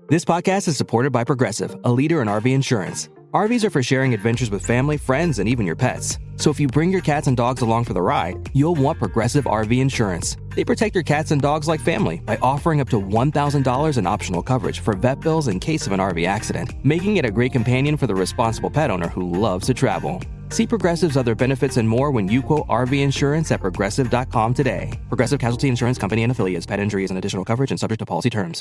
This podcast is supported by Progressive, a leader in RV insurance. RVs are for sharing adventures with family, friends, and even your pets. So if you bring your cats and dogs along for the ride, you'll want Progressive RV insurance. They protect your cats and dogs like family by offering up to $1,000 in optional coverage for vet bills in case of an RV accident, making it a great companion for the responsible pet owner who loves to travel. See Progressive's other benefits and more when you quote RV insurance at Progressive.com today. Progressive Casualty Insurance Company and Affiliates. Pet injuries and additional coverage and subject to policy terms.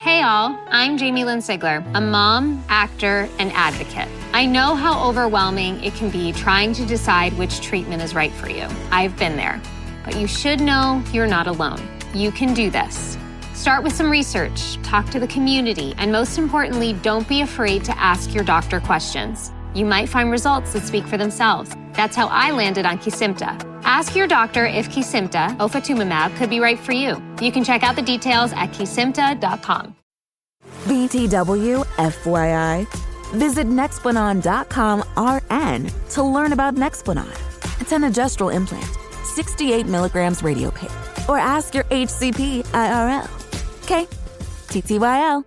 Hey all, I'm Jamie Lynn Sigler, a mom, actor, and advocate. I know how overwhelming it can be trying to decide which treatment is right for you. I've been there. But you should know you're not alone. You can do this. Start with some research, talk to the community, and most importantly, don't be afraid to ask your doctor questions. You might find results that speak for themselves. That's how I landed on Kesimpta. Ask your doctor if Kesimpta, ofatumumab, could be right for you. You can check out the details at kesimpta.com. BTW, FYI. Visit Nexplanon.com RN to learn about Nexplanon. It's an gestural implant, 68 milligrams radiopaque. Or ask your HCP IRL. Okay, TTYL.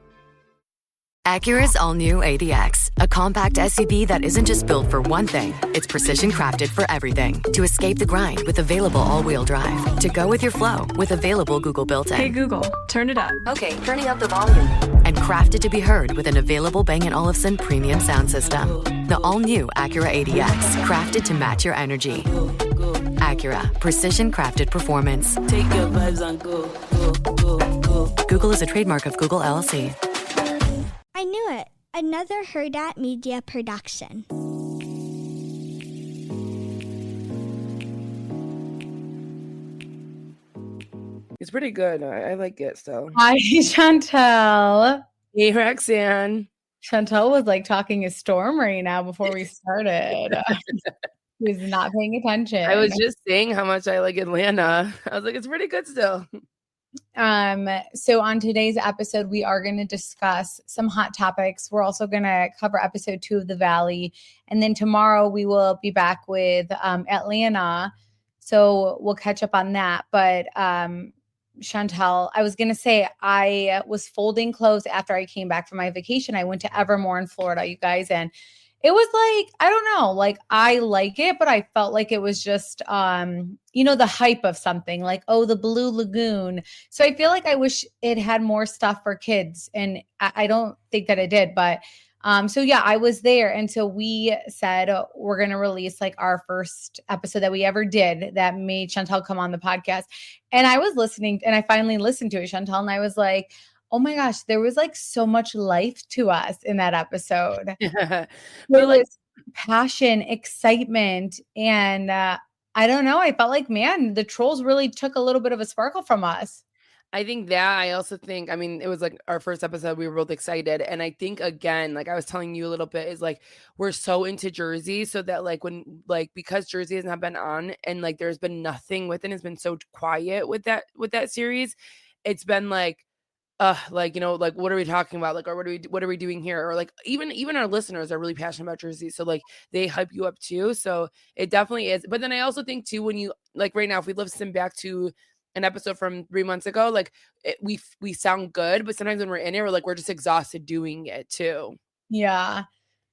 Acura's all-new ADX, a compact SUV that isn't just built for one thing, it's precision-crafted for everything. To escape the grind with available all-wheel drive. To go with your flow with available Google built-in. Hey Google, turn it up. Okay, turning up the volume. And crafted to be heard with an available Bang & Olufsen premium sound system. The all-new Acura ADX, crafted to match your energy. Acura, precision-crafted performance. Take your vibes and go, go, go, go. Google is a trademark of Google LLC. I knew it. Another Herdat Media production. It's pretty good. I like it still. Hi, Shantel. Hey, Roxanne. Shantel was like talking a storm right now before we started. He was not paying attention. I was just saying how much I like Atlanta. I was like, it's pretty good still. So on today's episode, we are going to discuss some hot topics. We're also going to cover episode 2 of The Valley. And then tomorrow we will be back with Atlanta. So we'll catch up on that. But Shantel, I was going to say, I was folding clothes after I came back from my vacation. I went to Evermore in Florida, you guys. And it was like, I don't know, like I like it, but I felt like it was just, the hype of something like, oh, the Blue Lagoon. So I feel like I wish it had more stuff for kids. And I don't think that it did. But so yeah, I was there. And so we said, we're going to release like our first episode that we ever did that made Shantel come on the podcast. And I was listening and I finally listened to it, Shantel. And I was like, oh my gosh, there was like so much life to us in that episode. Yeah. There was passion, excitement, and I don't know. I felt like, man, the trolls really took a little bit of a sparkle from us. I think that I also think, I mean, it was like our first episode, we were both excited. And I think again, like I was telling you a little bit, is like, we're so into Jersey. So that like when, like, because Jersey has not been on and like, there's been nothing with it. It's been so quiet with that series. It's been like, like, like, what are we talking about? Like, or what are we doing here? Or like, even our listeners are really passionate about Jersey. So like they hype you up too. So it definitely is. But then I also think too, when you like right now, if we listen back to an episode from 3 months ago, like we sound good, but sometimes when we're in it, we're just exhausted doing it too. Yeah.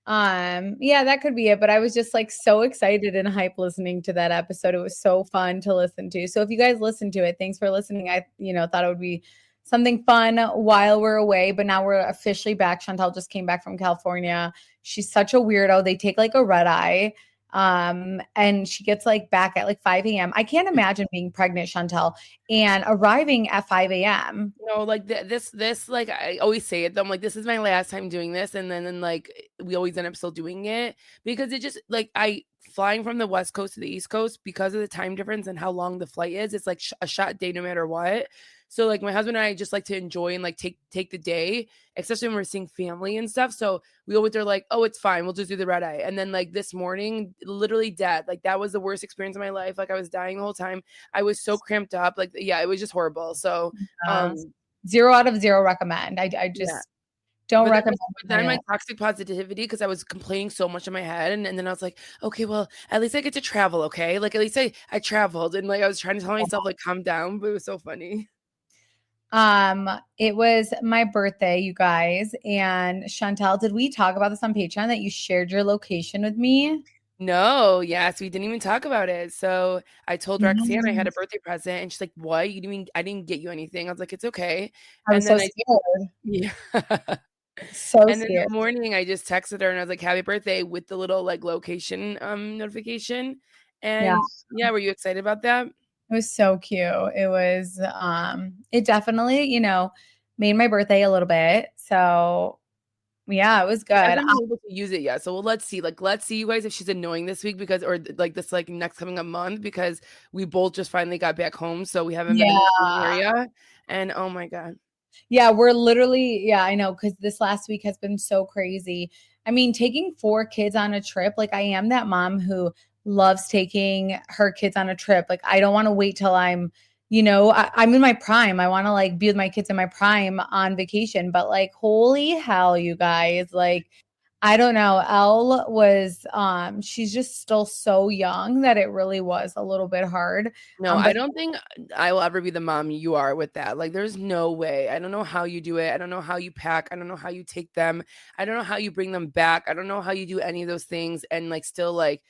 Yeah, that could be it. But I was just like so excited and hype listening to that episode. It was so fun to listen to. So if you guys listen to it, thanks for listening. I, thought it would be something fun while we're away, but now we're officially back. Shantel just came back from California. She's such a weirdo. They take like a red eye. And she gets like back at like 5 a.m. I can't imagine being pregnant, Shantel, and arriving at 5 a.m. No, like this, like I always say it. I'm like, this is my last time doing this. And then like we always end up still doing it because it just like flying from the West Coast to the East Coast because of the time difference and how long the flight is. It's like a shot day no matter what. So like my husband and I just like to enjoy and like take the day, especially when we're seeing family and stuff. So we always are like, oh, it's fine. We'll just do the red eye. And then like this morning, literally dead. Like that was the worst experience of my life. Like I was dying the whole time. I was so cramped up. Like, yeah, it was just horrible. So 0 out of 0 recommend. I just don't recommend. But then my toxic positivity, because I was complaining so much in my head. And then I was like, okay, well, at least I get to travel. Okay. Like at least I traveled. And like I was trying to tell myself like, calm down, but it was so funny. It was my birthday, you guys. And Shantel, did we talk about this on Patreon that you shared your location with me? No, yes, we didn't even talk about it. So I told Roxanne I had a birthday present, and she's like, "What? I didn't get you anything." I was like, "It's okay." I was And so then scared. yeah. So And then scared. this morning I just texted her and I was like, "Happy birthday" with the little like location notification. Yeah. And yeah, were you excited about that? It was so cute. It was, it definitely, made my birthday a little bit. So yeah, it was I good. haven't been able to use it yet. So well, let's see. Like, let's see you guys if she's annoying this week because or like this like next coming a month because we both just finally got back home. So we haven't been in the same Yeah. area. And oh my God. Yeah, we're literally, yeah, I know, because this last week has been so crazy. I mean, taking 4 kids on a trip, like I am that mom who loves taking her kids on a trip. Like I don't want to wait till I'm in my prime. I want to like be with my kids in my prime on vacation. But like, holy hell, you guys, like I don't know. Elle was she's just still so young that it really was a little bit hard. No, I But don't think I will ever be the mom you are with that. Like, there's no way. I don't know how you do it. I don't know how you pack. I don't know how you take them. I don't know how you bring them back. I don't know how you do any of those things and like still like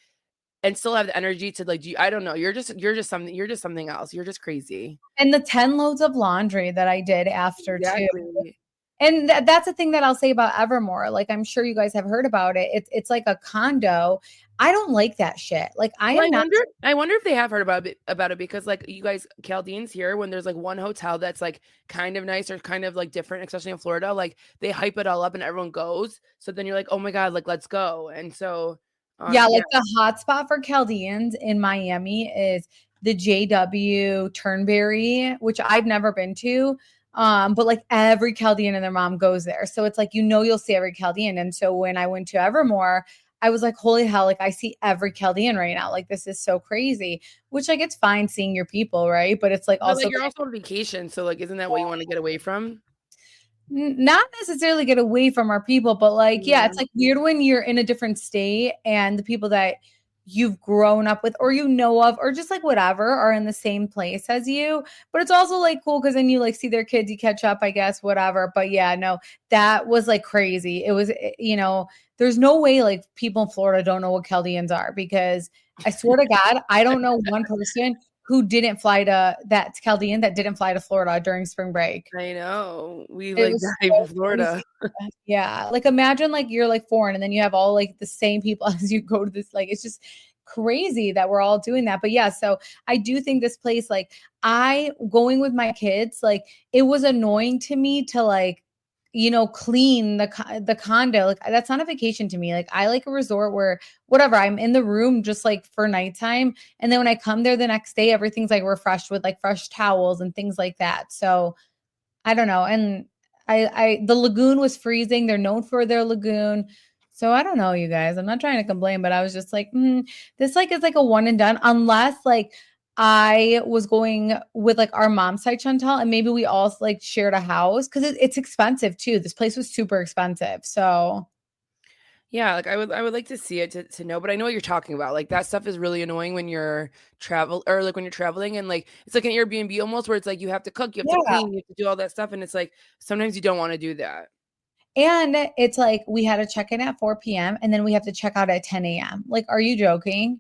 and still have the energy to like do. I don't know. You're just something else. You're just crazy. and the 10 loads of laundry that I did after too. Exactly. And that's the thing that I'll say about Evermore. Like, I'm sure you guys have heard about it. It's like a condo. I don't like that shit. Like, I Well, am not. I wonder if they have heard about it because like you guys Chaldeans here when there's like one hotel that's like kind of nice or kind of like different, especially in Florida, like they hype it all up and everyone goes. So then you're like, oh my God, like let's go. And so Yeah, yeah. like the hot spot for Chaldeans in Miami is the JW Turnberry, which I've never been to. But like every Chaldean and their mom goes there. So it's like, you'll see every Chaldean. And so when I went to Evermore, I was like, holy hell, like I see every Chaldean right now. Like this is so crazy, which like it's fine seeing your people, right? But it's like But also like you're also on vacation, so like isn't that what you want to get away from? not necessarily get away from our people, but like, yeah, Yeah. it's like weird when you're in a different state and the people that you've grown up with or you know of or just like whatever are in the same place as you. But it's also like cool because then you like see their kids, you catch up, I guess, whatever. But yeah, no, that was like crazy. It was, there's no way like people in Florida don't know what Chaldeans are because I swear to God, I don't know one person who didn't fly to that Chaldean that didn't fly to Florida during spring break. I know. We It like was dive so in Florida. crazy. Yeah. Like imagine like you're like foreign and then you have all like the same people as you go to this. Like it's just crazy that we're all doing that. But yeah, so I do think this place, like I going with my kids, like it was annoying to me to like, clean the condo. Like that's not a vacation to me. Like I like a resort where whatever, I'm in the room just like for nighttime. And then when I come there the next day, everything's like refreshed with like fresh towels and things like that. So I don't know. And the lagoon was freezing. They're known for their lagoon. So I don't know, you guys. I'm not trying to complain, but I was just like, this like is like a one and done, unless like I was going with like our mom's side, Chantal, and maybe we all like shared a house because it's expensive too. This place was super expensive. So Yeah, like I would like to see it to know, but I know what you're talking about. Like that stuff is really annoying when you're when you're traveling and like it's like an Airbnb almost where it's like you have to cook, you have to yeah. clean, you have to do all that stuff. And it's like sometimes you don't want to do that. And it's like we had to check in at 4 p.m. and then we have to check out at 10 a.m. Like, are you joking?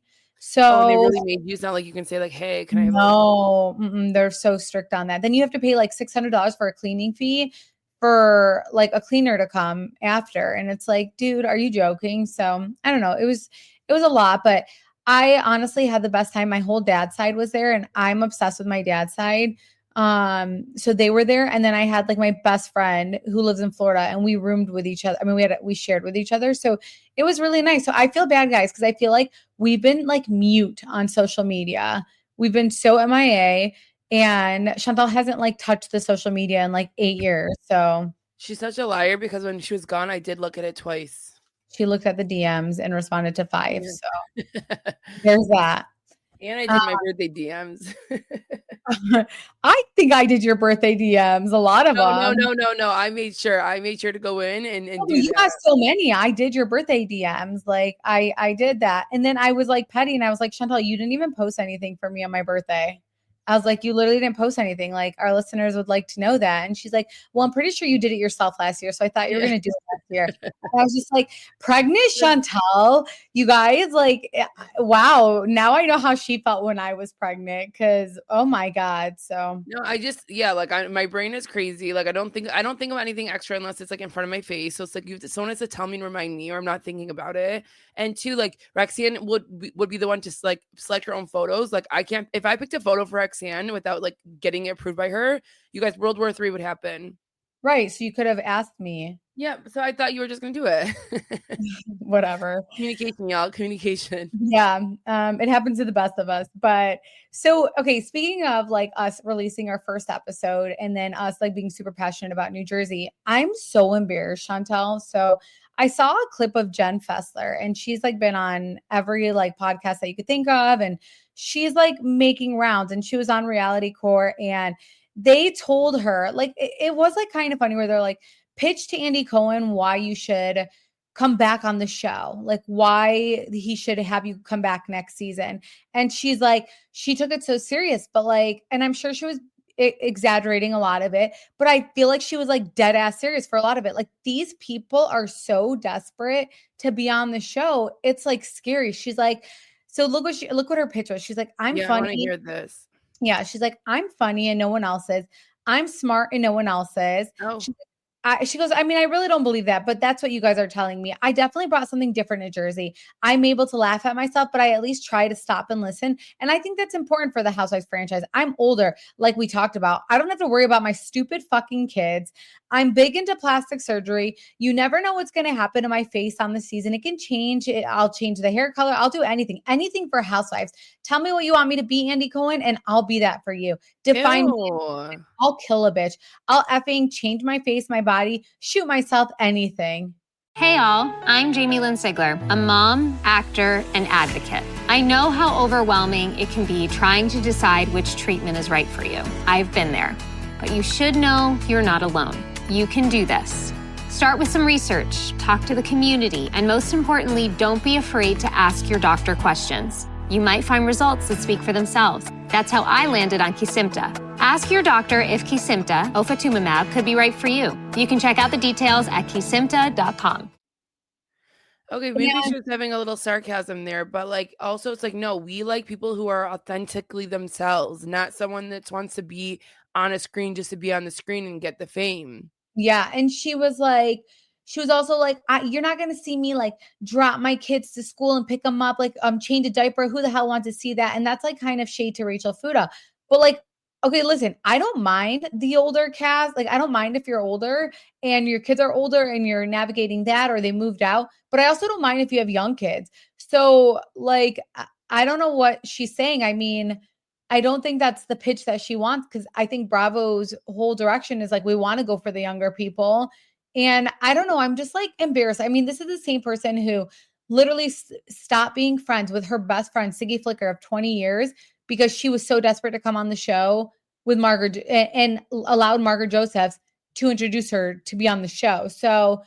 Oh, and they So really made you sound like you can say like, hey, can I have no, they're so strict on that. Then you have to pay like $600 for a cleaning fee for like a cleaner to come after. And it's like, dude, are you joking? So I don't know. It was a lot, but I honestly had the best time. My whole dad's side was there and I'm obsessed with my dad's side. So they were there. And then I had like my best friend who lives in Florida and we roomed with each other. I mean, we shared with each other. So it was really nice. So I feel bad, guys, because I feel like we've been like mute on social media. We've been so MIA. And Chantal hasn't like touched the social media in like 8 years. So She's such a liar because when she was gone, I did look at it twice. she looked at the DMs and responded to 5. Yeah. So there's that. And I did my birthday DMs. I think I did your birthday DMs, a lot of them. No. I made sure to go in and do You that. got so many. I did your birthday DMs. Like I did that. And then I was like petty and I was like, Chantal, you didn't even post anything for me on my birthday. I was like, you literally didn't post anything. Like, our listeners would like to know that. And she's like, well, I'm pretty sure you did it yourself last year. So I thought you were going to do it last year. And I was just like, pregnant Shantel, you guys, like, wow. Now I know how she felt when I was pregnant. Cause oh my God. So No, I just like my brain is crazy. Like I don't think of anything extra unless it's like in front of my face. So it's like someone has to tell me and remind me, or I'm not thinking about it. And two, like Roxanne would be the one to like select her own photos. Like I can't, if I picked a photo for Roxanne without like getting it approved by her, you guys, World War III would happen. right. So you could have asked me. Yeah. So I thought you were just gonna do it. Whatever. Communication, y'all. Communication. Yeah. It happens to the best of us. But so, okay, speaking of like us releasing our first episode and then us like being super passionate about New Jersey, I'm so embarrassed, Shantel. So I saw a clip of Jenn Fessler, and she's like been on every like podcast that you could think of. And she's like making rounds, and she was on Reality Court, and they told her like, it was like kind of funny where they're like, pitch to Andy Cohen why you should come back on the show, like why he should have you come back next season. And she's like, she took it so serious, but like, and I'm sure she was exaggerating a lot of it, but I feel like she was like dead ass serious for a lot of it. Like these people are so desperate to be on the show. It's like scary. She's like, so look what her pitch was. She's like, I'm funny. I want to hear this. Yeah. She's like, I'm funny and no one else is. I'm smart and no one else is. Oh. She goes, I mean, I really don't believe that, but that's what you guys are telling me. I definitely brought something different to Jersey. I'm able to laugh at myself, but I at least try to stop and listen. And I think that's important for the Housewives franchise. I'm older, like we talked about. I don't have to worry about my stupid fucking kids. I'm big into plastic surgery. You never know what's going to happen to my face on the season. It can change. I'll change the hair color. I'll do anything for Housewives. Tell me what you want me to be, Andy Cohen, and I'll be that for you. Define me. I'll kill a bitch. I'll effing change my face, my body, shoot myself, anything. Hey all, I'm Jamie Lynn Sigler, a mom, actor, and advocate. I know how overwhelming it can be trying to decide which treatment is right for you. I've been there. But you should know you're not alone. You can do this. Start with some research, talk to the community, and most importantly, don't be afraid to ask your doctor questions. You might find results that speak for themselves. That's how I landed on Kesimpta. Ask your doctor if Kesimpta, ofatumumab, could be right for you. You can check out the details at kesimpta.com. Okay, maybe she was having a little sarcasm there, but like also it's like, no, we like people who are authentically themselves, not someone that wants to be on a screen just to be on the screen and get the fame. Yeah, and she was also like, you're not going to see me like drop my kids to school and pick them up, like change a diaper. Who the hell wants to see that? And that's like kind of shade to Rachel Fuda. But like, okay, listen, I don't mind the older cast. Like, I don't mind if you're older and your kids are older and you're navigating that or they moved out. But I also don't mind if you have young kids. So like, I don't know what she's saying. I mean, I don't think that's the pitch that she wants, because I think Bravo's whole direction is like, we want to go for the younger people. And I don't know, I'm just like embarrassed. I mean, this is the same person who literally stopped being friends with her best friend, Siggy Flicker, of 20 years because she was so desperate to come on the show with Margaret and allowed Margaret Josephs to introduce her to be on the show. So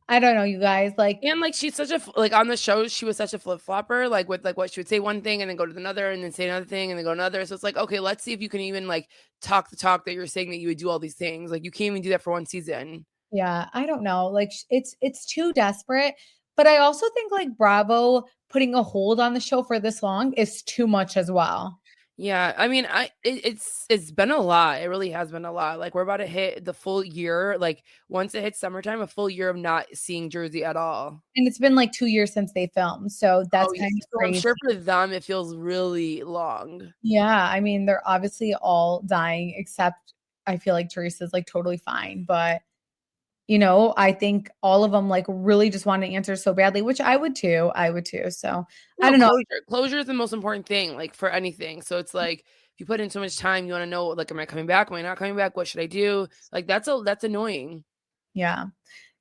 I don't know, you guys, like, and like she's such a like on the show she was such a flip flopper, like with like what she would say one thing and then go to another and then say another thing and then go another. So it's like, okay, let's see if you can even like talk the talk that you're saying that you would do all these things. Like you can't even do that for one season. Yeah, I don't know. Like it's too desperate. But I also think like Bravo putting a hold on the show for this long is too much as well. Yeah, I mean, it's been a lot. It really has been a lot. Like we're about to hit the full year. Like once it hits summertime, a full year of not seeing Jersey at all. And it's been like 2 years since they filmed, so that's kind of crazy. I'm sure for them it feels really long. Yeah, I mean they're obviously all dying, except I feel like Teresa's like totally fine, but you know, I think all of them like really just want to answer so badly, which I would too. So I don't know. Closure is the most important thing, like for anything. So it's like if you put in so much time, you want to know, like, am I coming back? Am I not coming back? What should I do? Like that's annoying. Yeah.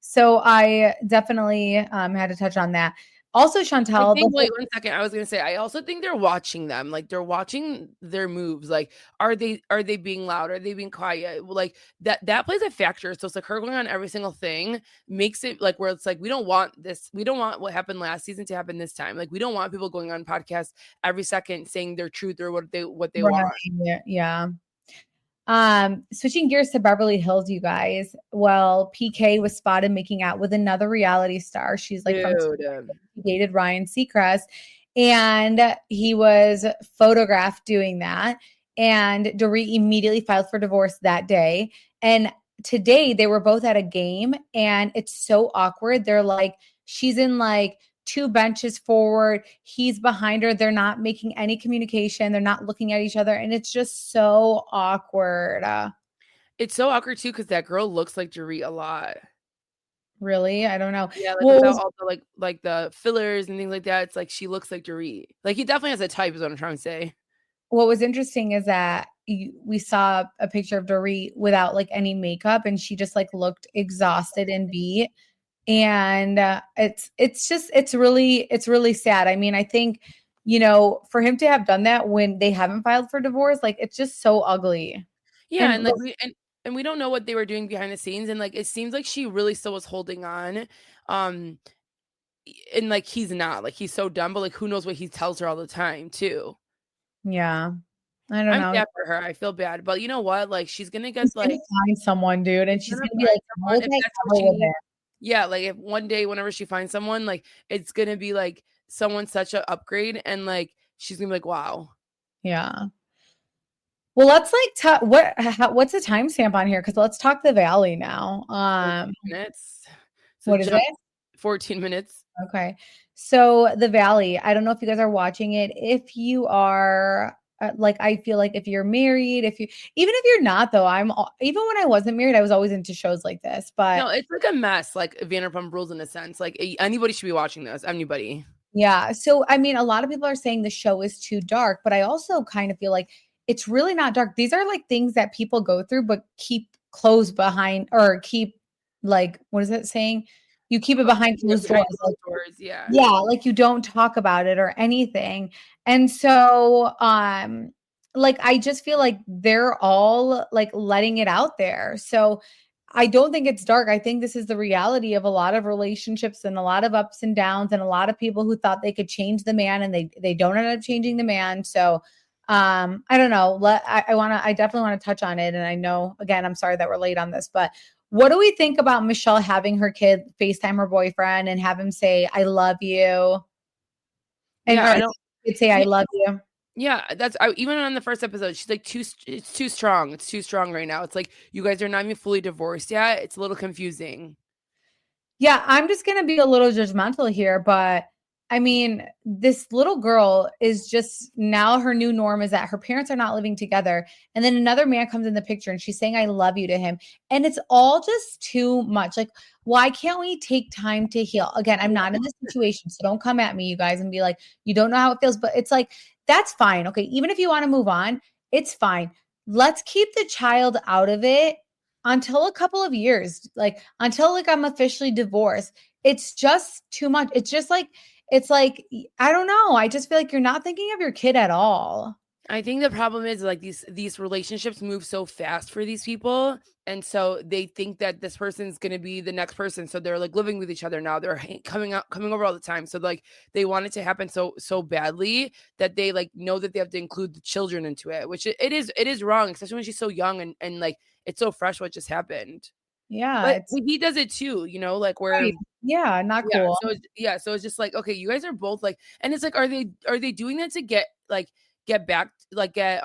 So I definitely had to touch on that. Also, I Shantel, think, wait 1 second. I was gonna say, I also think they're watching them. Like they're watching their moves. Like, are they being loud? Are they being quiet? Like that plays a factor. So it's like her going on every single thing makes it like where it's like we don't want this. We don't want what happened last season to happen this time. Like we don't want people going on podcasts every second saying their truth or what they want. right, yeah. Switching gears to Beverly Hills, you guys. Well, PK was spotted making out with another reality star. She's like from Dude. he dated Ryan Seacrest, and he was photographed doing that. And Dorit immediately filed for divorce that day. And today they were both at a game, and it's so awkward. They're like, she's in like two benches forward, he's behind her. They're not making any communication. They're not looking at each other. And it's just so awkward. It's so awkward too because that girl looks like Dorit a lot. Really? I don't know. Yeah, like Well, without all the like the fillers and things like that, it's like she looks like Dorit. Like he definitely has a type, is what I'm trying to say. what was interesting is that we saw a picture of Dorit without like any makeup, and she just like looked exhausted and beat. And it's really sad. I mean, I think, for him to have done that when they haven't filed for divorce, like it's just so ugly. Yeah, And and like we don't know what they were doing behind the scenes, and like it seems like she really still was holding on. And like he's not, like he's so dumb, but like who knows what he tells her all the time too. yeah, I don't I'm know. sad for her. I feel bad, but you know what? Like she's gonna get She's gonna like find someone, dude, and she's gonna gonna be find like, someone "What if the that's what hell she with needs. it?" Yeah, like if one day whenever she finds someone, like it's gonna be like someone such an upgrade, and like she's gonna be like, wow. Yeah. Well, let's like what's the timestamp on here? Because let's talk the Valley now. 14 minutes. So What is just it? 14 minutes. Okay. So the Valley, I don't know if you guys are watching it. If you are, like, I feel like if you're married, even if you're not, though, even when I wasn't married, I was always into shows like this. But No, it's like a mess, like Vanderpump Rules in a sense. Like anybody should be watching this. Anybody. yeah, so I mean, a lot of people are saying the show is too dark, but I also kind of feel like it's really not dark. These are like things that people go through, but keep closed behind, or keep like, what is it saying? You keep it behind closed doors. Closed doors, yeah. Yeah, like you don't talk about it or anything. And so like I just feel like they're all like letting it out there. So I don't think it's dark. I think this is the reality of a lot of relationships and a lot of ups and downs, and a lot of people who thought they could change the man, and they don't end up changing the man. So I don't know. I definitely want to touch on it. And I know, again, I'm sorry that we're late on this, but what do we think about Michelle having her kid FaceTime her boyfriend and have him say, "I love you"? And Yeah, I don't say, "I love you." Yeah, even on the first episode, she's like it's too strong. It's too strong right now. It's like you guys are not even fully divorced yet. It's a little confusing. Yeah, I'm just going to be a little judgmental here, but I mean, this little girl is just, now her new norm is that her parents are not living together. And then another man comes in the picture and she's saying, "I love you" to him. And it's all just too much. Like, why can't we take time to heal? Again, I'm not in this situation, so don't come at me, you guys, and be like, you don't know how it feels. But it's like, that's fine. Okay. Even if you want to move on, it's fine. Let's keep the child out of it until a couple of years, like until like I'm officially divorced. It's just too much. It's like, I don't know. I just feel like you're not thinking of your kid at all. I think the problem is like these relationships move so fast for these people, and so they think that this person's gonna be the next person. So they're like living with each other now. They're coming over all the time. So like they want it to happen so badly that they like know that they have to include the children into it, which it is wrong, especially when she's so young and like it's so fresh what just happened. Yeah, But he does it too, like where right. Yeah, not yeah, cool. so it's just like, okay, you guys are both like, and it's like, are they doing that to get back, like get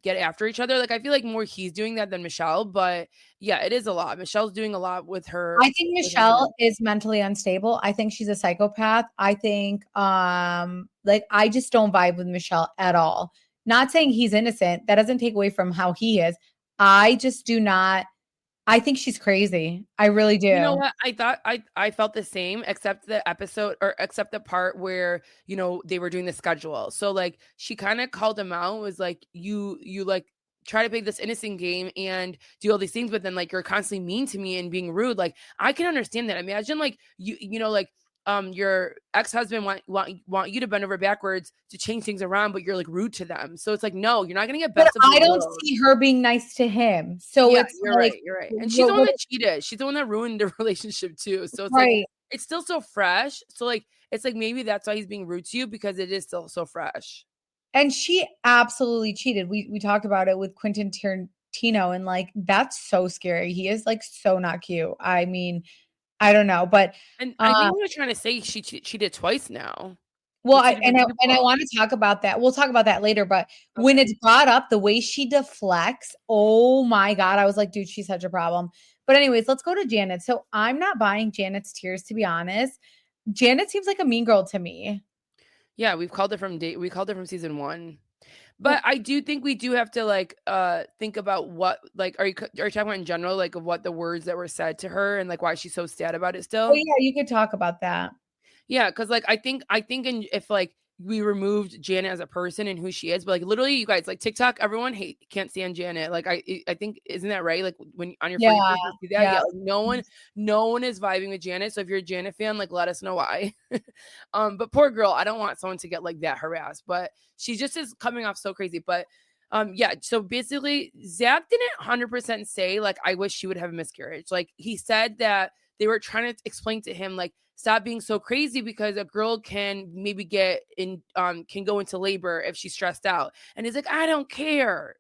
after each other? Like I feel like more he's doing that than Michelle, but yeah, it is a lot. Michelle's doing a lot with her. I think Michelle is mentally unstable. I think she's a psychopath. I think like I just don't vibe with Michelle at all. Not saying he's innocent. That doesn't take away from how he is. I just do not. I think she's crazy. I really do. You know what? I thought I felt the same, except the episode, or except the part where, they were doing the schedule. So like she kind of called him out, was like, you like try to play this innocent game and do all these things, but then like you're constantly mean to me and being rude. Like I can understand that. Imagine like you know, like your ex-husband want you to bend over backwards to change things around, but you're like rude to them. So it's like, no, you're not gonna get best But of I the don't world. see her being nice to him. So Yeah, it's you're like, right. You're right. And she's the one that cheated. She's the one that ruined the relationship too. So it's like, right. it's still so fresh. So like, it's like maybe that's why he's being rude to you, because it is still so fresh. And she absolutely cheated. We talked about it with Quentin Tarantino, and like that's so scary. He is like so not cute. I mean, I don't know, but And I think we were trying to say she cheated twice now. well, With two different I people. want to talk about that. We'll talk about that later. But when Okay. it's brought up, the way she deflects, oh my God, I was like, dude, she's such a problem. But anyways, let's go to Janet. So I'm not buying Janet's tears, to be honest. Janet seems like a mean girl to me. Yeah, we called it from season 1. But I do think we do have to like think about what, like, are you talking about in general, like, of what the words that were said to her and like why she's so sad about it still? Oh yeah, you could talk about that. Yeah, because like I think if like we removed Janet as a person and who she is, but like literally, you guys, like TikTok, everyone can't stand Janet. Like I think, isn't that right? Like when on your phone you see that, yeah, like no one is vibing with Janet. So if you're a Janet fan, like let us know why. But poor girl, I don't want someone to get like that harassed, but she just is coming off so crazy. But yeah, so basically Zach didn't 100% say like I wish she would have a miscarriage. Like he said that they were trying to explain to him like, stop being so crazy, because a girl can maybe can go into labor if she's stressed out. And he's like, I don't care.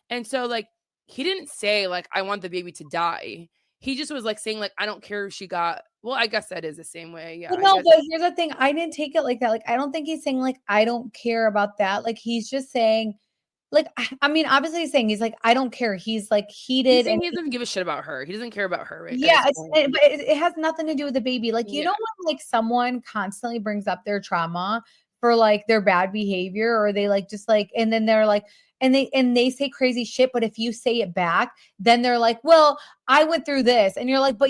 And so like he didn't say like I want the baby to die. He just was like saying like I don't care if she got, well, I guess that is the same way. Yeah. But no, but here's the thing. I didn't take it like that. Like I don't think he's saying like I don't care about that. Like he's just saying, like, I mean, obviously he's like, I don't care. He's like heated, and he doesn't give a shit about her. He doesn't care about her, right? yeah, but it has nothing to do with the baby. Like, you know, when like someone constantly brings up their trauma for like their bad behavior, or they like just like, and then they're like, and they say crazy shit, but if you say it back, then they're like, well, I went through this, and you're like, but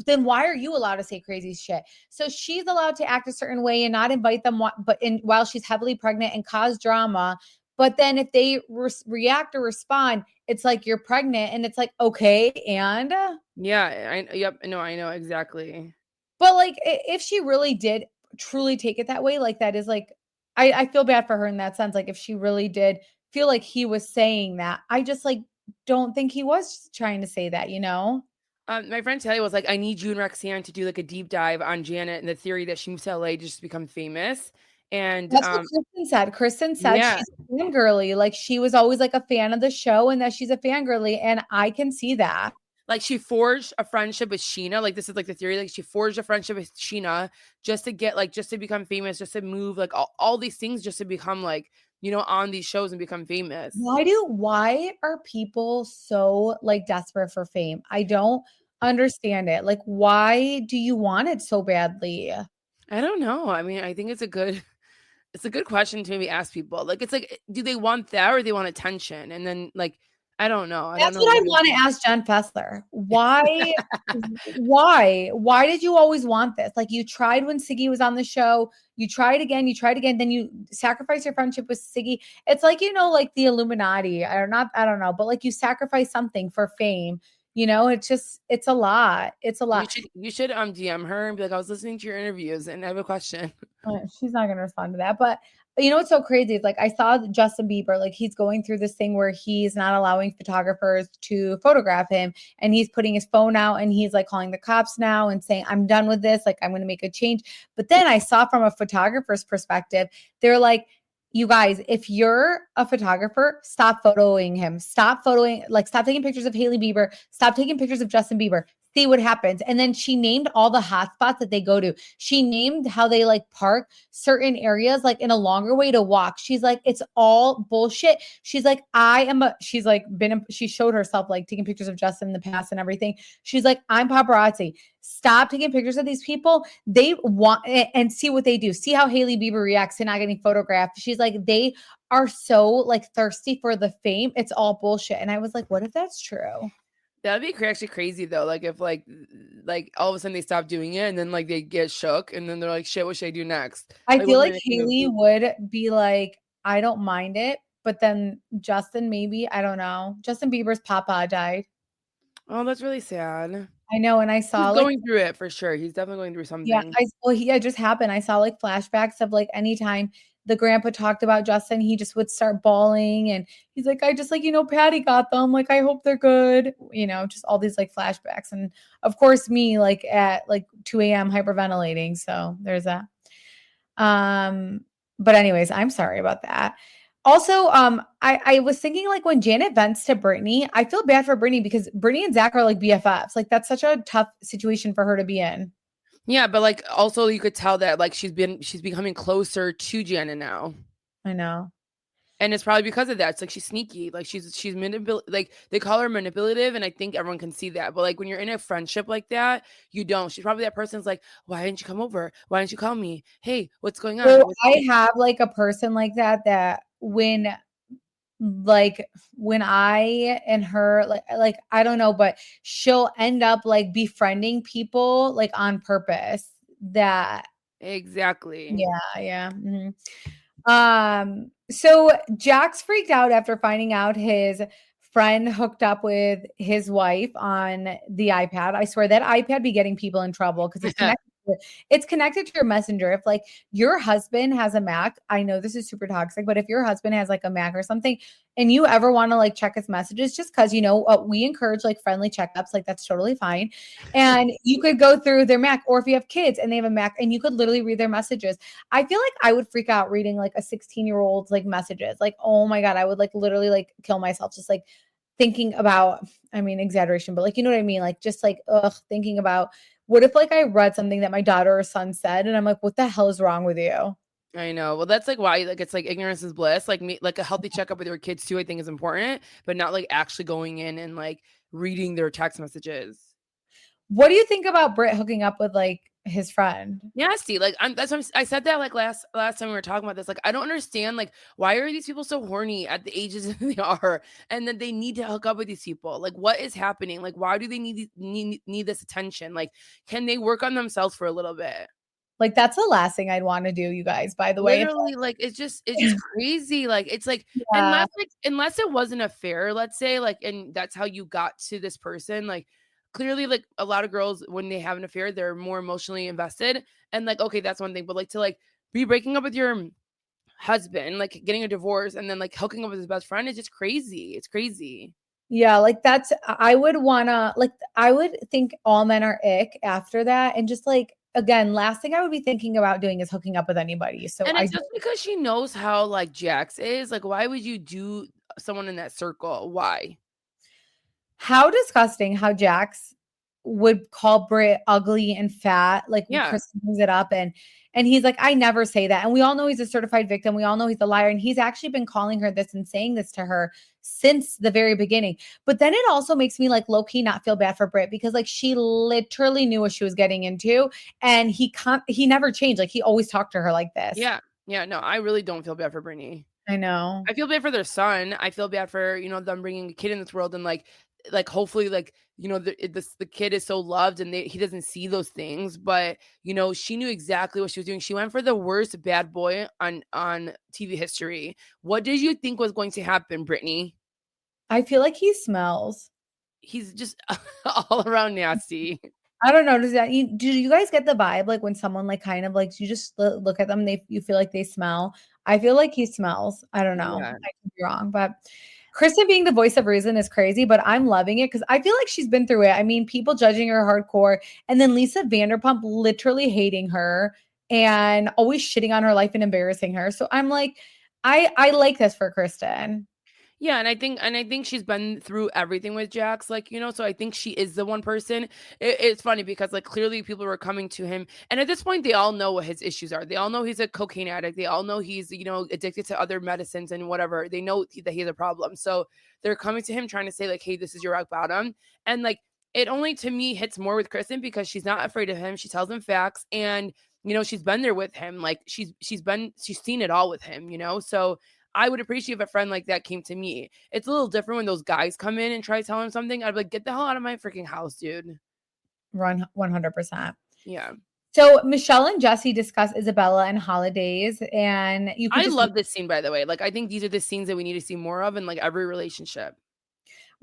then why are you allowed to say crazy shit? So she's allowed to act a certain way and not invite them, while she's heavily pregnant and cause drama. But then if they react or respond, it's like you're pregnant, and it's like, okay. And yeah, I know exactly. But like, if she really did truly take it that way, like that is like, I feel bad for her in that sense. Like if she really did feel like he was saying that, I just like, don't think he was trying to say that, you know? My friend Taylor was like, I need you and Roxanne to do like a deep dive on Janet and the theory that she moved to LA to just become famous. And that's what Kristen said. Kristen said she's fangirly. Like she was always like a fan of the show, and that she's a fangirly. And I can see that. Like she forged a friendship with Sheena. Like this is like the theory. Like she forged a friendship with Sheena just to become famous, just to move, like all these things, just to become like, you know, on these shows and become famous. Why are people so like desperate for fame? I don't understand it. Like, why do you want it so badly? I don't know. I mean, I think it's a good question to maybe ask people. Like, it's like, do they want that or they want attention? And then like, I don't know. That's what I want to ask Jenn Fessler. Why did you always want this? Like you tried when Siggy was on the show, you tried again, then you sacrifice your friendship with Siggy. It's like, you know, like the Illuminati I don't know, but like you sacrifice something for fame. You know, it's a lot. It's a lot. You should DM her and be like, I was listening to your interviews and I have a question. She's not going to respond to that. But you know what's so crazy? It's like I saw Justin Bieber, like he's going through this thing where he's not allowing photographers to photograph him, and he's putting his phone out, and he's like calling the cops now and saying, I'm done with this. Like I'm going to make a change. But then I saw from a photographer's perspective, they're like, you guys, if you're a photographer, stop photoing him. Stop taking pictures of Hailey Bieber. Stop taking pictures of Justin Bieber. See what happens. And then she named all the hotspots that they go to. She named how they like park certain areas, like in a longer way to walk. She's like, it's all bullshit. She's like, she showed herself like taking pictures of Justin in the past and everything. She's like, I'm paparazzi. Stop taking pictures of these people. They want, and see what they do. See how Hailey Bieber reacts to not getting photographed. She's like, they are so like thirsty for the fame. It's all bullshit. And I was like, what if that's true? That'd be actually crazy though. Like if like all of a sudden they stop doing it and then like they get shook and then they're like, shit, what should I do next? I feel like Hailey would be like, I don't mind it. But then Justin, maybe, I don't know. Justin Bieber's papa died. Oh, that's really sad. I know, and I saw He's like going through it for sure. He's definitely going through yeah, something. it just happened. I saw like flashbacks of like anytime the grandpa talked about Justin, he just would start bawling and he's like, I just like, Patty got them. Like, I hope they're good. Just all these like flashbacks. And of course, me like at like 2 a.m. hyperventilating. So there's that. But anyways, I'm sorry about that. Also, I was thinking like when Janet vents to Brittany, I feel bad for Brittany because Brittany and Zach are like BFFs. Like that's such a tough situation for her to be in. Yeah, but like also you could tell that like she's becoming closer to Jenna now. I know. And it's probably because of that. It's like she's sneaky. Like she's like they call her manipulative, and I think everyone can see that. But like when you're in a friendship like that, you don't. She's probably that person's like, why didn't you come over? Why didn't you call me? Hey, what's going on? So I have like a person like that when I and her like I don't know, but she'll end up like befriending people like on purpose. That Exactly. yeah. So Jack's freaked out after finding out his friend hooked up with his wife on the iPad. I swear that iPad be getting people in trouble because it's connected to your messenger. If like your husband has a Mac, I know this is super toxic, but if your husband has like a Mac or something and you ever want to like check his messages, just because we encourage like friendly checkups, like that's totally fine. And you could go through their Mac, or if you have kids and they have a Mac and you could literally read their messages. I feel like I would freak out reading like a 16-year-old's like messages. Like, oh my God, I would like literally like kill myself just like thinking about, I mean, exaggeration, but like, you know what I mean? Like just like, thinking about what if like I read something that my daughter or son said and I'm like, what the hell is wrong with you? I know. Well, that's like why like it's like ignorance is bliss. Like like a healthy checkup with your kids too, I think is important, but not like actually going in and like reading their text messages. What do you think about Britt hooking up with like his friend? Nasty. Like I said that like last time we were talking about this. Like I don't understand like why are these people so horny at the ages that they are, and that they need to hook up with these people? Like what is happening? Like why do they need this attention? Like can they work on themselves for a little bit? Like that's the last thing I'd want to do, you guys. By the way, Literally, like it's just crazy. Like it's like yeah. unless it wasn't a affair, let's say, like, and that's how you got to this person, like clearly like a lot of girls when they have an affair they're more emotionally invested, and like okay that's one thing, but like to like be breaking up with your husband, like getting a divorce and then like hooking up with his best friend is just crazy. It's crazy. Yeah, like that's I would think all men are ick after that, and just like again, last thing I would be thinking about doing is hooking up with anybody. So And it's just because she knows how like Jax is, like why would you do someone in that circle? Why? how disgusting how Jax would call Britt ugly and fat, like when Yeah. Kristen brings it up, and he's like, I never say that. And we all know he's a certified victim. We all know he's a liar. And he's actually been calling her this and saying this to her since the very beginning. But then it also makes me like low-key not feel bad for Britt, because like she literally knew what she was getting into, and he never changed. Like he always talked to her like this. Yeah. No, I really don't feel bad for Brittany. I know. I feel bad for their son. I feel bad for, them bringing a kid in this world, and like hopefully like, the kid is so loved and he doesn't see those things, but she knew exactly what she was doing. She went for the worst bad boy on TV history. What did you think was going to happen, Brittany? I feel like he smells. He's just all around nasty. I don't know. Do you guys get the vibe like when someone like kind of like you just look at them, you feel like they smell? I feel like he smells. I don't know. Yeah. I could be wrong, but Kristen being the voice of reason is crazy, but I'm loving it because I feel like she's been through it. I mean, people judging her hardcore, and then Lisa Vanderpump literally hating her and always shitting on her life and embarrassing her. So I'm like, I like this for Kristen. Yeah, and I think she's been through everything with Jax, like, so I think she is the one person. It's funny because like clearly people were coming to him, and at this point they all know what his issues are. They all know he's a cocaine addict. They all know he's addicted to other medicines and whatever. They know that he has a problem, so they're coming to him trying to say like, hey, this is your rock bottom. And like it only to me hits more with Kristen because she's not afraid of him. She tells him facts, and she's been there with him. Like she's seen it all with him. So I would appreciate if a friend like that came to me. It's a little different when those guys come in and try to tell him something. I'd be like, get the hell out of my freaking house, dude. Run 100%. Yeah. So Michelle and Jesse discuss Isabella and holidays, and I love this scene, by the way. Like, I think these are the scenes that we need to see more of in like every relationship.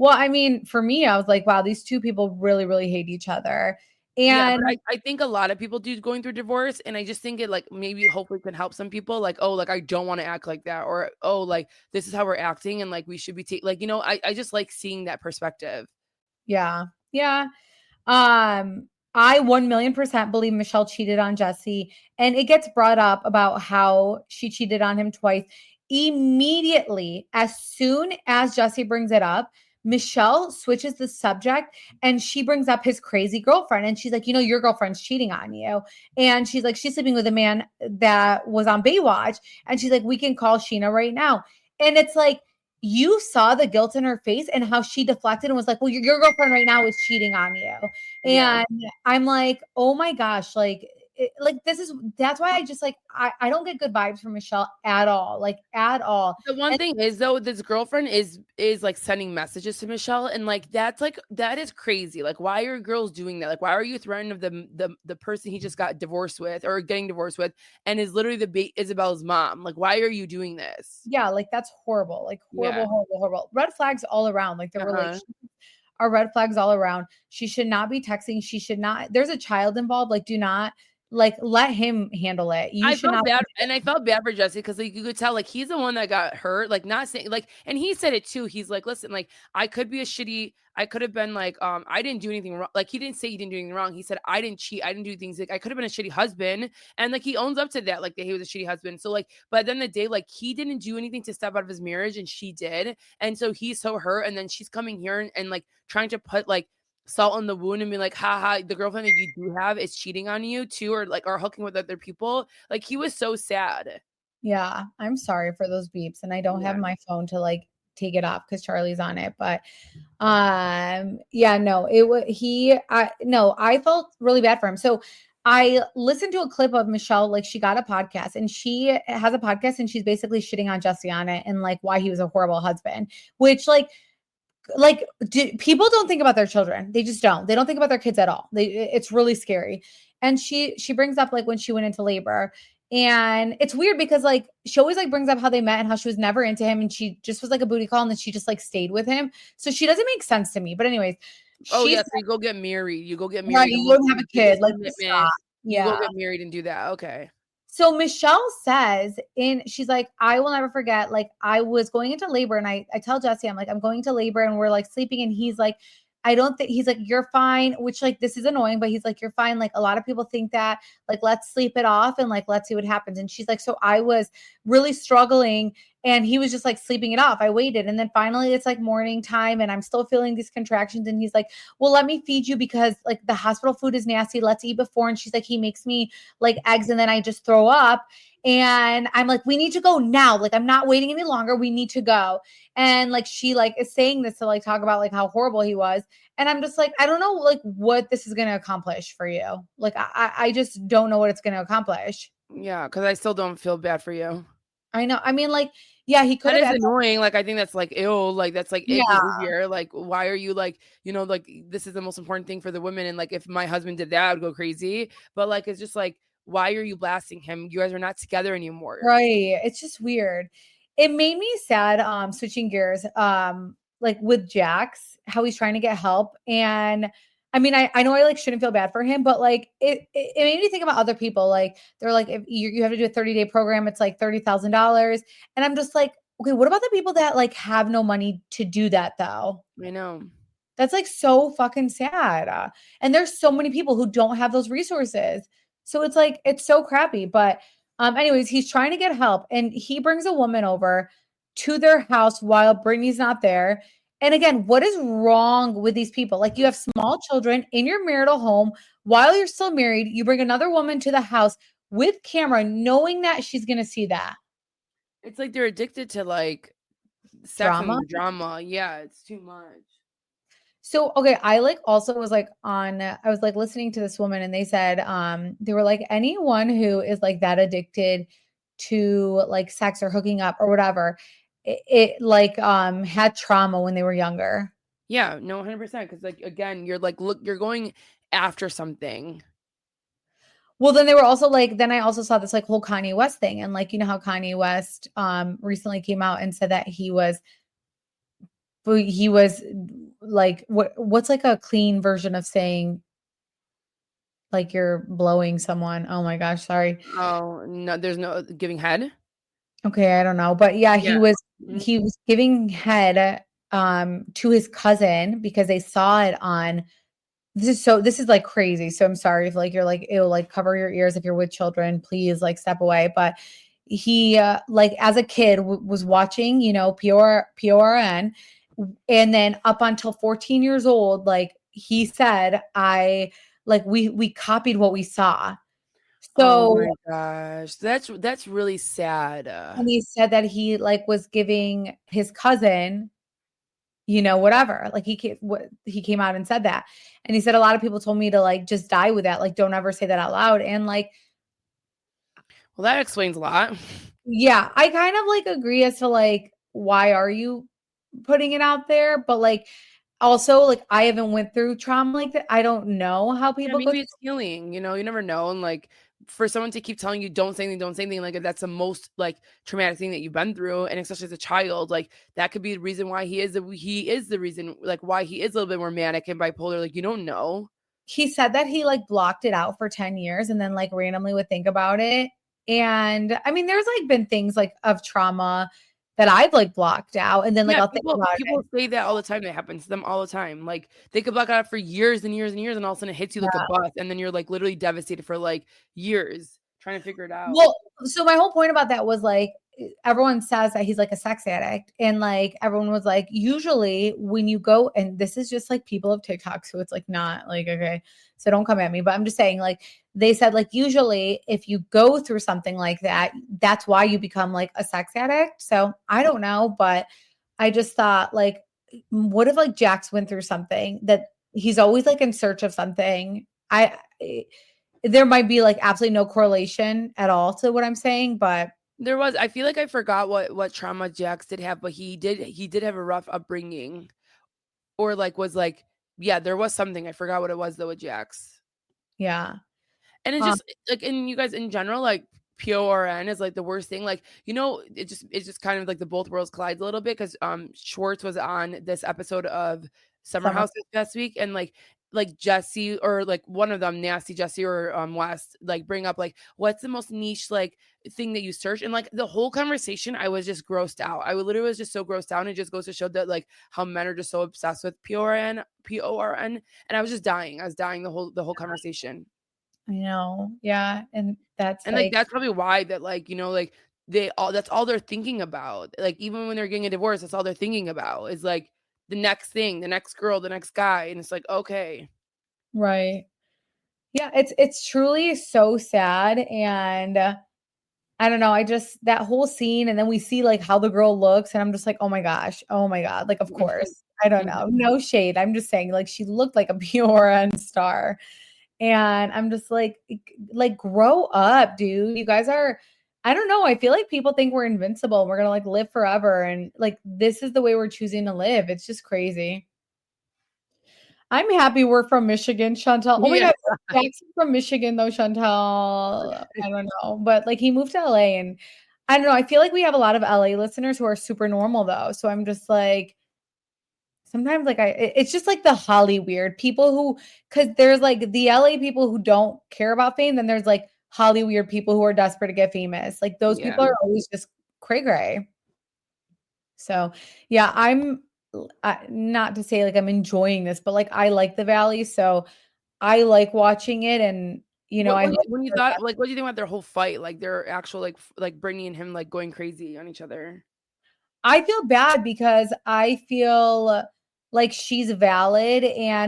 Well, I mean, for me, I was like, wow, these two people really, really hate each other. Yeah, And but I think a lot of people do going through divorce, and I just think it like maybe hopefully can help some people. Like, oh, like I don't want to act like that, or oh, like this is how we're acting, and like we should be like I just like seeing that perspective. yeah, yeah. I 1,000,000% believe Michelle cheated on Jesse, and it gets brought up about how she cheated on him twice. Immediately, as soon as Jesse brings it up, Michelle switches the subject and she brings up his crazy girlfriend. And she's like, your girlfriend's cheating on you. And she's like, she's sleeping with a man that was on Baywatch. And she's like, we can call Sheena right now. And it's like, you saw the guilt in her face and how she deflected and was like, well, your girlfriend right now is cheating on you. Yeah. And I'm like, oh my gosh, like that's why I just like, I don't get good vibes from Michelle at all, like at all. The one thing is though, this girlfriend is like sending messages to Michelle, and like that is crazy. Like, why are girls doing that? Like, why are you threatening of the person he just got divorced with or getting divorced with, and is literally Isabel's mom? Like, why are you doing this? Yeah, like that's horrible, like horrible, Yeah. horrible, horrible. Red flags all around, like their Uh-huh. relationship are red flags all around. She should not be texting. She should not. There's a child involved. Like, do not like let him handle it. You I should felt not. bad, and I felt bad for Jesse because like you could tell like he's the one that got hurt. Like not saying like, and he said it too. He's like, listen, like I could have been like, I didn't do anything wrong. Like he didn't say he didn't do anything wrong. He said I didn't cheat. I didn't do things like I could have been a shitty husband, and like he owns up to that. Like that he was a shitty husband. So like, but at the end of the day, like he didn't do anything to step out of his marriage, and she did, and so he's so hurt. And then she's coming here and like trying to put like salt on the wound and be like, haha, the girlfriend that you do have is cheating on you too, or like are hooking with other people. Like he was so sad. Yeah, I'm sorry for those beeps, and I don't have my phone to like take it off because Charlie's on it. But yeah, no, it was I felt really bad for him. So I listened to a clip of Michelle, like she got a podcast and she has a podcast and she's basically shitting on Jesse on it and like why he was a horrible husband, which people don't think about their children. They just don't. They don't think about their kids at all. It's really scary. And she brings up like when she went into labor, and it's weird because like she always like brings up how they met and how she was never into him and she just was like a booty call and then she just like stayed with him. So she doesn't make sense to me. But anyways, Oh yeah, so you go get married. You go get married. Right, you don't have a kid. Like stop. You Yeah. go get married and do that. Okay. So Michelle says she's like, I will never forget, like I was going into labor and I tell Jesse, I'm like, I'm going to labor and we're like sleeping. And he's like, I don't think, he's like, you're fine, which like, this is annoying, but he's like, you're fine. Like a lot of people think that, like, let's sleep it off and like, let's see what happens. And she's like, so I was really struggling and he was just like sleeping it off. I waited. And then finally it's like morning time and I'm still feeling these contractions. And he's like, well, let me feed you because like the hospital food is nasty. Let's eat before. And she's like, he makes me like eggs and then I just throw up. And I'm like, we need to go now. Like, I'm not waiting any longer. We need to go. And like, she like is saying this to like talk about like how horrible he was. And I'm just like, I don't know like what this is going to accomplish for you. Like, I just don't know what it's going to accomplish. Yeah. Cause I still don't feel bad for you. I know. I mean, like, yeah, he could have. That is annoying. Like, I think that's like ill. Like, that's like behavior. Like, why are you like, like this is the most important thing for the women. And like, if my husband did that, I would go crazy. But like, it's just like, why are you blasting him? You guys are not together anymore. Right. It's just weird. It made me sad, switching gears, like with Jax, how he's trying to get help. And I mean, I know I like shouldn't feel bad for him, but like it made me think about other people. Like they're like, if you have to do a 30-day program, it's like $30,000. And I'm just like, okay, what about the people that like have no money to do that though? I know. That's like so fucking sad. And there's so many people who don't have those resources. So it's like, it's so crappy. But anyways, he's trying to get help and he brings a woman over to their house while Brittany's not there. And again, what is wrong with these people? Like you have small children in your marital home while you're still married. You bring another woman to the house with camera, knowing that she's going to see that. It's like they're addicted to like sex and drama. Yeah, it's too much. So, okay, I like also was like I was like listening to this woman and they said, they were like, anyone who is like that addicted to like sex or hooking up or whatever, it like had trauma when they were younger. Yeah, no, 100%. Cause like, again, you're like, look, you're going after something. Well, then they were also like, then I also saw this like whole Kanye West thing. And like, you know how Kanye West recently came out and said that he was but he was like, what's like a clean version of saying like you're blowing someone? Oh my gosh, sorry. Oh, no, there's no giving head? Okay, I don't know. But yeah, Yeah. Mhm. he was giving head to his cousin because they saw it on this is like crazy. So I'm sorry if like you're like, ew, like cover your ears if you're with children, please like step away. But he like as a kid was watching, you know, PRN, and then up until 14 years old, like he said, I like we copied what we saw. Oh So my gosh. That's really sad. and he said that he like was giving his cousin, you know, whatever. Like he came out and said that. And he said a lot of people told me to like just die with that. Like don't ever say that out loud. And like, Well, that explains a lot. yeah, I kind of like agree as to like why are you putting it out there? But like also like I haven't went through trauma like that. I don't know how Yeah, people go maybe it's healing, you know, you never know. And like for someone to keep telling you don't say anything, don't say anything, like that's the most like traumatic thing that you've been through. And especially as a child, like that could be the reason why he is the reason like why he is a little bit more manic and bipolar. Like you don't know. he said that he like blocked it out for 10 years and then like randomly would think about it. And I mean, there's like been things like of trauma that I've like blocked out and then like Yeah, I'll think about people it. say that all the time. That happens to them all the time. Like they could block it out for years and years and years, and all of a sudden it hits you like a Yeah. bus, and then you're like literally devastated for like years trying to figure it out. Well, so my whole point about that was like everyone says that he's like a sex addict and like everyone was like usually when you go and this is just like people of TikTok so it's like not like okay so don't come at me but I'm just saying like they said like usually if you go through something like that that's why you become like a sex addict. So I don't know but I just thought like what if like Jax went through something that he's always like in search of something. There might be like absolutely no correlation at all to what I'm saying, but There was. I feel like I forgot what trauma Jax did have, but he did have a rough upbringing, or like was like yeah, there was something. I forgot what it was though with Jax. yeah. And it's Um, just like, and you guys in general, like PORN is like the worst thing. Like, you know, it's just kind of like the both worlds collide a little bit because Schwartz was on this episode of Summer summer. House this past week, and like Jesse or like one of them, Nasty Jesse or West, like bring up like what's the most niche like thing that you search, and like the whole conversation, I was just grossed out. I literally was just so grossed out, and it just goes to show that like how men are just so obsessed with PORN, and I was just dying. I was dying the whole conversation. I know. Yeah. And that's And, like, like, that's probably why that, like, you know, like, that's all they're thinking about. Like, even when they're getting a divorce, that's all they're thinking about is, like, the next thing, the next girl, the next guy, and it's like, "Okay." right. Yeah. It's truly so sad. And I don't know. I just, that whole scene. And then we see like how the girl looks. And I'm just like, oh my gosh. Oh my God. Like, of course. I don't know. No shade. I'm just saying, like, she looked like a PRN star. And I'm just like, grow up, dude. You guys are, I don't know. I feel like people think we're invincible. We're gonna like live forever. And like this is the way we're choosing to live. It's just crazy. I'm happy we're from Michigan, Shantel. Oh my Yeah. God, Jackson from Michigan though, Shantel. I don't know. But like he moved to LA and I don't know. I feel like we have a lot of LA listeners who are super normal though. So I'm just like, sometimes like it's just like the Holly weird people who because there's like the LA people who don't care about fame, then there's like Holly weird people who are desperate to get famous. Like those Yeah. people are always just cray gray. So yeah, not to say like I'm enjoying this, but like I like the Valley, so I like watching it, and you know What I when hope you when you thought like, what do you think about their whole fight? Like, their actual, like, like, Brittany and him, like, going crazy on each other? I feel bad because I feel like she's valid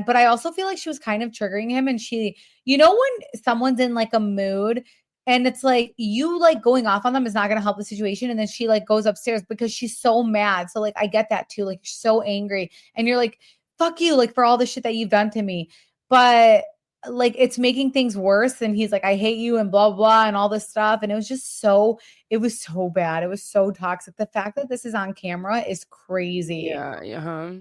but I also feel like she was kind of triggering him and she you know when someone's in like a mood and it's like you like going off on them is not going to help the situation and then she like goes upstairs because she's so mad. So like I get that too. Like you're so angry and you're like fuck you like for all the shit that you've done to me. But like it's making things worse and he's like I hate you and blah blah and all this stuff and it was so bad. It was so toxic. The fact that this is on camera is crazy. Yeah, yeah, huh?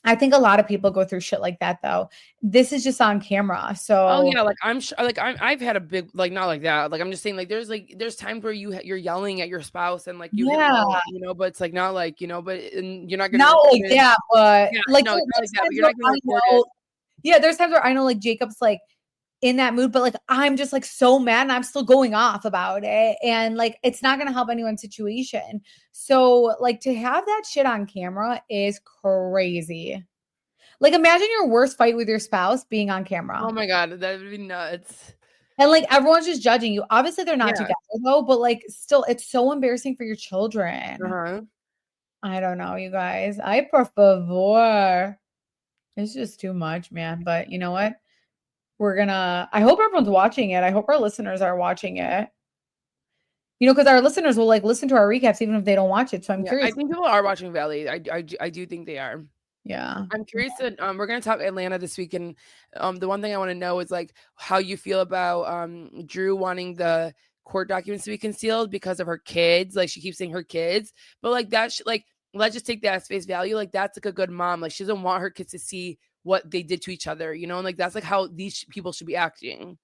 I think a lot of people go through shit like that though. This is just on camera. So Oh yeah, like I'm sure, like I've had a big, like not like that. Like I'm just saying, like there's times where you're yelling at your spouse and like you hit yeah, low, but it's like not like but and you're not gonna not record like it. that, but Yeah, like no, it's not like there's that. But times you're where not gonna I record it. know, yeah, there's times where I know like Jacob's like in that mood, but like I'm just like so mad and I'm still going off about it. And like it's not gonna help anyone's situation. So like to have that shit on camera is crazy. Like imagine your worst fight with your spouse being on camera. Oh my god, that would be nuts. And like everyone's just judging you. Obviously, they're not Yeah. together though, but like still, it's so embarrassing for your children. Uh-huh. I don't know, you guys. I por favor. It's just too much, man. But you know what? I hope everyone's watching it. I hope our listeners are watching it. Because our listeners will like listen to our recaps even if they don't watch it. So I'm Yeah, I curious. think people are watching Valley. I do think they are. Yeah. I'm curious that we're gonna talk Atlanta this week, and the one thing I want to know is like how you feel about Drew wanting the court documents to be concealed because of her kids. Like she keeps saying her kids, but like like let's just take that as face value. Like that's like a good mom. Like she doesn't want her kids to see what they did to each other, and like that's like how these people should be acting.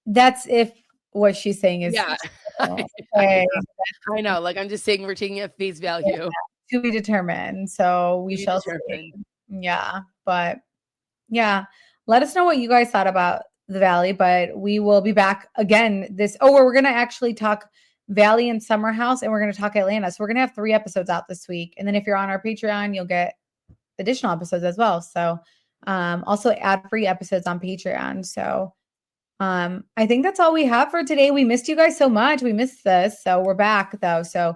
That's if what she's saying is Yeah, okay. I know. Like I'm just saying we're taking it at face value. Yeah, to be determined. So we To be shall determined. see. Yeah. But yeah, let us know what you guys thought about the Valley. But we will be back again we're going to actually talk Valley and Summer House, and we're going to talk Atlanta. So we're going to have 3 episodes out this week. And then if you're on our Patreon, you'll get additional episodes as well. So also ad-free episodes on Patreon. So I think that's all we have for today. We missed you guys so much. We missed this. So we're back though. So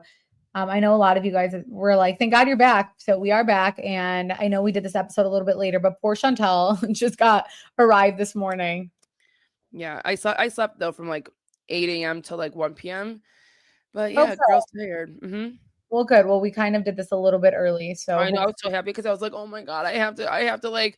I know a lot of you guys were like, thank God you're back. So we are back. And I know we did this episode a little bit later, but poor Shantel just arrived this morning. Yeah, I slept though from like 8 a.m. to like 1 p.m. But yeah, girl's tired. Mm-hmm. Well, good. Well, we kind of did this a little bit early. So I know, I was so happy because I was like, oh my God, I have to like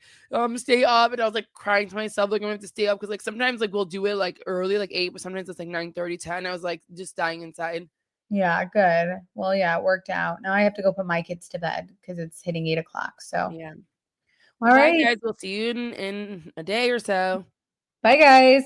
stay up. And I was like crying to myself, like I'm gonna have to stay up because like sometimes like we'll do it like early, like 8, but sometimes it's like 9:30, 10. I was like just dying inside. Yeah, good. Well, yeah, it worked out. Now I have to go put my kids to bed because it's hitting 8 o'clock. So Yeah. All right, guys. We'll see you in a day or so. Bye, guys.